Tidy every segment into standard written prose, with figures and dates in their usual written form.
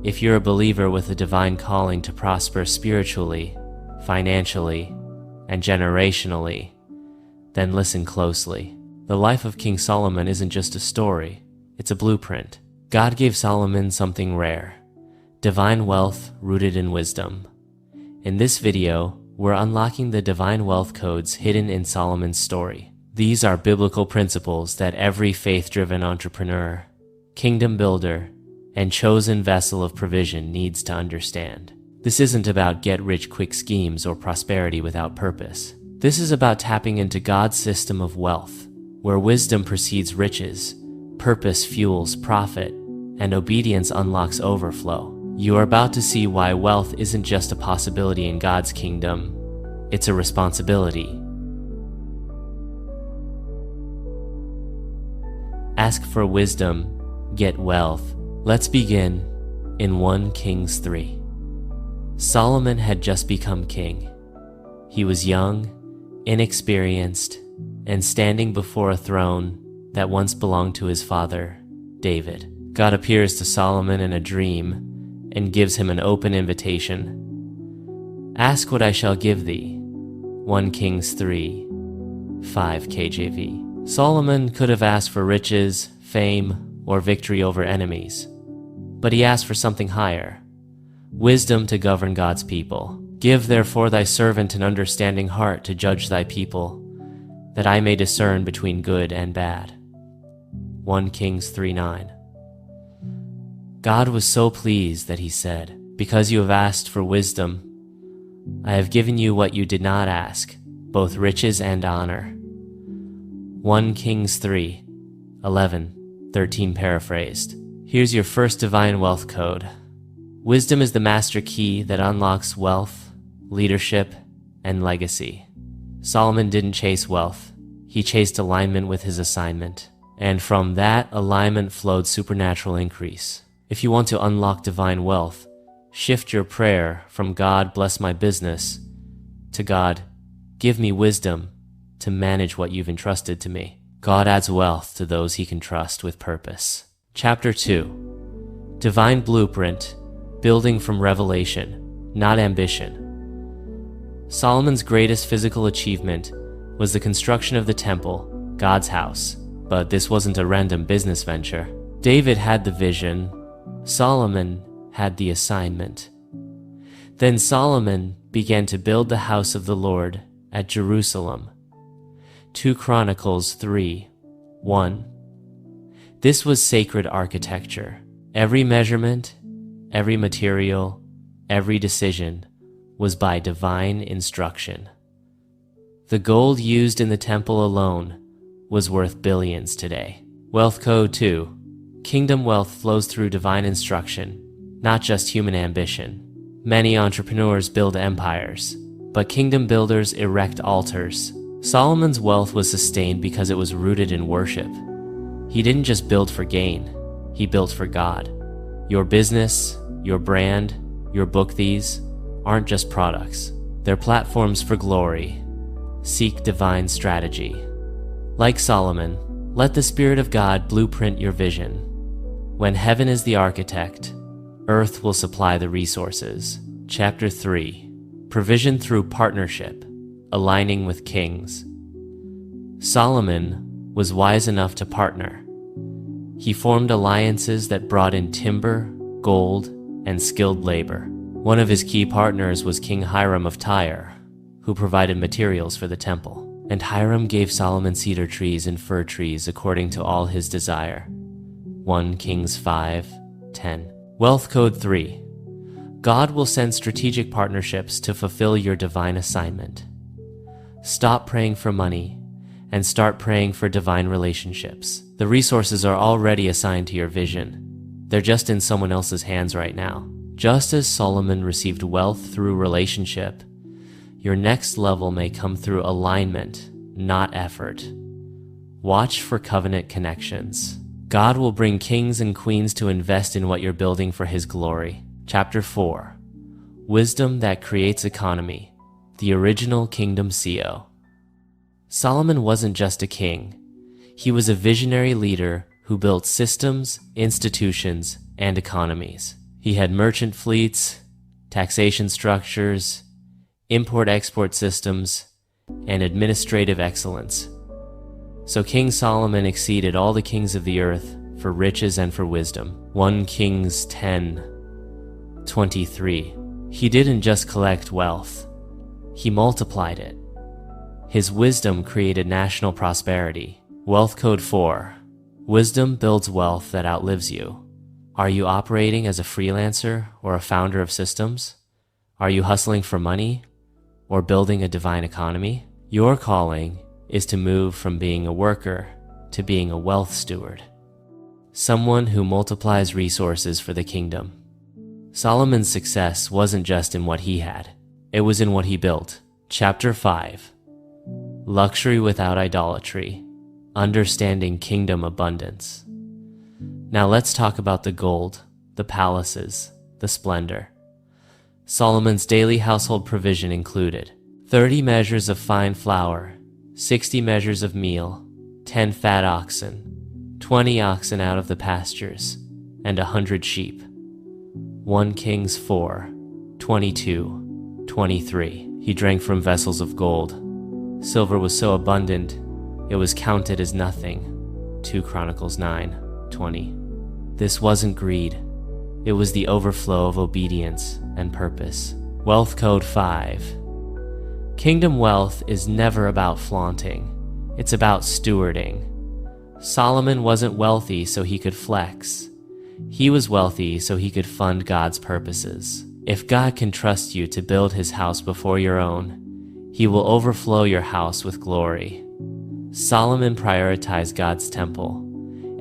If you're a believer with a divine calling to prosper spiritually, financially, and generationally, then listen closely. The life of King Solomon isn't just a story, it's a blueprint. God gave Solomon something rare, divine wealth rooted in wisdom. In this video, we're unlocking the divine wealth codes hidden in Solomon's story. These are biblical principles that every faith-driven entrepreneur, kingdom builder, and chosen vessel of provision needs to understand. This isn't about get-rich-quick schemes or prosperity without purpose. This is about tapping into God's system of wealth, where wisdom precedes riches, purpose fuels profit, and obedience unlocks overflow. You are about to see why wealth isn't just a possibility in God's kingdom, it's a responsibility. Ask for wisdom, get wealth. Let's begin in 1 Kings 3. Solomon had just become king. He was young, inexperienced, and standing before a throne that once belonged to his father, David. God appears to Solomon in a dream and gives him an open invitation. Ask what I shall give thee. 1 Kings 3, 5 KJV. Solomon could have asked for riches, fame, or victory over enemies, but he asked for something higher, wisdom to govern God's people. Give therefore thy servant an understanding heart to judge thy people, that I may discern between good and bad. 1 Kings 3:9. God was so pleased that he said, because you have asked for wisdom, I have given you what you did not ask, both riches and honor. 1 Kings 3, 11, 13 paraphrased. Here's your first divine wealth code. Wisdom is the master key that unlocks wealth, leadership, and legacy. Solomon didn't chase wealth. He chased alignment with his assignment. And from that alignment flowed supernatural increase. If you want to unlock divine wealth, shift your prayer from God bless my business to God give me wisdom to manage what you've entrusted to me. God adds wealth to those he can trust with purpose. Chapter 2. Divine Blueprint, Building from Revelation, Not Ambition. Solomon's greatest physical achievement was the construction of the temple, God's house, but this wasn't a random business venture. David had the vision, Solomon had the assignment. Then Solomon began to build the house of the Lord at Jerusalem. 2 Chronicles 3:1. This was sacred architecture. Every measurement, every material, every decision was by divine instruction. The gold used in the temple alone was worth billions today. Wealth Code 2. Kingdom wealth flows through divine instruction, not just human ambition. Many entrepreneurs build empires, but kingdom builders erect altars. Solomon's wealth was sustained because it was rooted in worship. He didn't just build for gain, he built for God. Your business, your brand, your book, these aren't just products. They're platforms for glory. Seek divine strategy. Like Solomon, let the Spirit of God blueprint your vision. When heaven is the architect, earth will supply the resources. Chapter 3. Provision through partnership, aligning with kings. Solomon was wise enough to partner. He formed alliances that brought in timber, gold, and skilled labor. One of his key partners was King Hiram of Tyre, who provided materials for the temple. And Hiram gave Solomon cedar trees and fir trees according to all his desire. 1 Kings 5:10. Wealth Code 3. God will send strategic partnerships to fulfill your divine assignment. Stop praying for money and start praying for divine relationships. The resources are already assigned to your vision. They're just in someone else's hands right now. Just as Solomon received wealth through relationship, your next level may come through alignment, not effort. Watch for covenant connections. God will bring kings and queens to invest in what you're building for his glory. Chapter 4. Wisdom that creates economy. The original kingdom CEO. Solomon wasn't just a king. He was a visionary leader who built systems, institutions, and economies. He had merchant fleets, taxation structures, import-export systems, and administrative excellence. So King Solomon exceeded all the kings of the earth for riches and for wisdom. 1 Kings 10:23. He didn't just collect wealth, he multiplied it. His wisdom created national prosperity. Wealth Code 4. Wisdom builds wealth that outlives you. Are you operating as a freelancer or a founder of systems? Are you hustling for money or building a divine economy? Your calling is to move from being a worker to being a wealth steward, someone who multiplies resources for the kingdom. Solomon's success wasn't just in what he had, it was in what he built. Chapter 5. Luxury without idolatry, understanding kingdom abundance. Now let's talk about the gold, the palaces, the splendor. Solomon's daily household provision included 30 measures of fine flour, 60 measures of meal, 10 fat oxen, 20 oxen out of the pastures, and 100 sheep. 1 Kings 4:22-23. He drank from vessels of gold. Silver was so abundant, it was counted as nothing. 2 Chronicles 9:20. This wasn't greed. It was the overflow of obedience and purpose. Wealth Code 5. Kingdom wealth is never about flaunting. It's about stewarding. Solomon wasn't wealthy so he could flex. He was wealthy so he could fund God's purposes. If God can trust you to build his house before your own, he will overflow your house with glory. Solomon prioritized God's temple,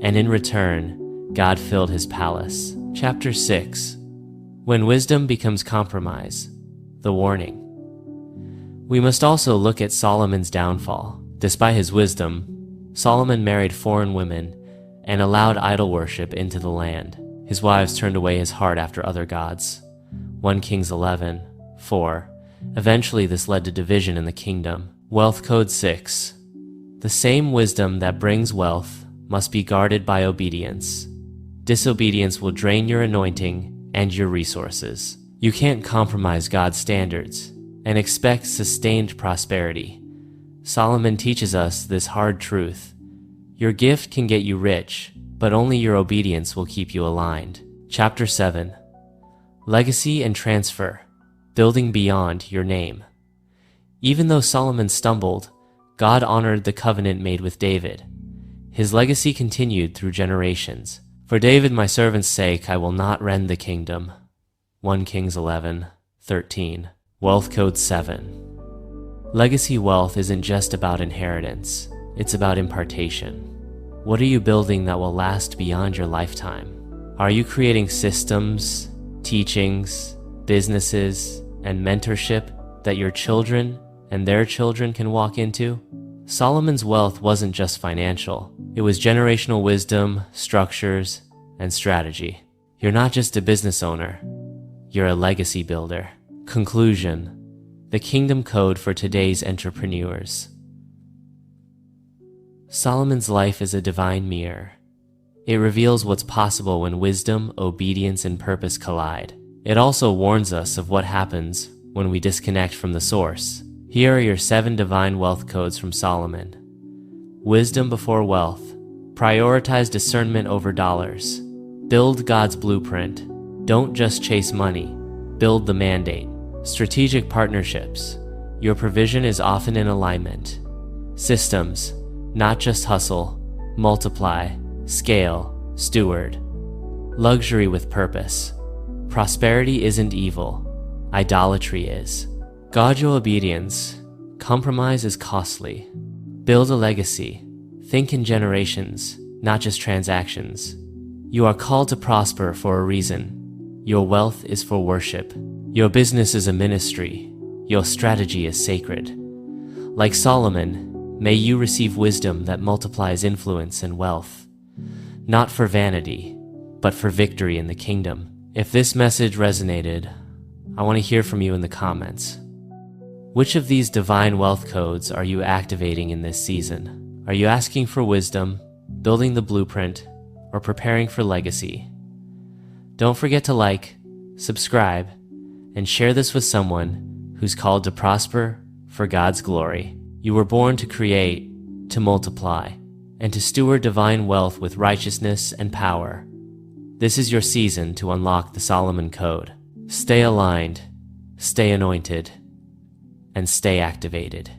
and in return, God filled his palace. Chapter 6. When wisdom becomes compromise, the warning. We must also look at Solomon's downfall. Despite his wisdom, Solomon married foreign women and allowed idol worship into the land. His wives turned away his heart after other gods. 1 Kings 11:4. Eventually this led to division in the kingdom. Wealth Code 6. The same wisdom that brings wealth must be guarded by obedience. Disobedience will drain your anointing and your resources. You can't compromise God's standards and expect sustained prosperity. Solomon teaches us this hard truth. Your gift can get you rich, but only your obedience will keep you aligned. Chapter 7. Legacy and transfer, building beyond your name. Even though Solomon stumbled, God honored the covenant made with David. His legacy continued through generations. For David, my servant's sake, I will not rend the kingdom. 1 Kings 11:13. Wealth Code 7. Legacy wealth isn't just about inheritance, it's about impartation. What are you building that will last beyond your lifetime? Are you creating systems, teachings, businesses, and mentorship that your children and their children can walk into? Solomon's wealth wasn't just financial. It was generational wisdom, structures, and strategy. You're not just a business owner. You're a legacy builder. Conclusion: the kingdom code for today's entrepreneurs. Solomon's life is a divine mirror. It reveals what's possible when wisdom, obedience, and purpose collide. It also warns us of what happens when we disconnect from the source. Here are your 7 divine wealth codes from Solomon. Wisdom before wealth. Prioritize discernment over dollars. Build God's blueprint. Don't just chase money. Build the mandate. Strategic partnerships. Your provision is often in alignment. Systems. Not just hustle. Multiply. Scale. Steward. Luxury with purpose. Prosperity isn't evil. Idolatry is. Guard your obedience. Compromise is costly. Build a legacy. Think in generations, not just transactions. You are called to prosper for a reason. Your wealth is for worship. Your business is a ministry. Your strategy is sacred. Like Solomon, may you receive wisdom that multiplies influence and wealth, not for vanity, but for victory in the kingdom. If this message resonated, I want to hear from you in the comments. Which of these divine wealth codes are you activating in this season? Are you asking for wisdom, building the blueprint, or preparing for legacy? Don't forget to like, subscribe, and share this with someone who's called to prosper for God's glory. You were born to create, to multiply, and to steward divine wealth with righteousness and power. This is your season to unlock the Solomon Code. Stay aligned, stay anointed, and stay activated.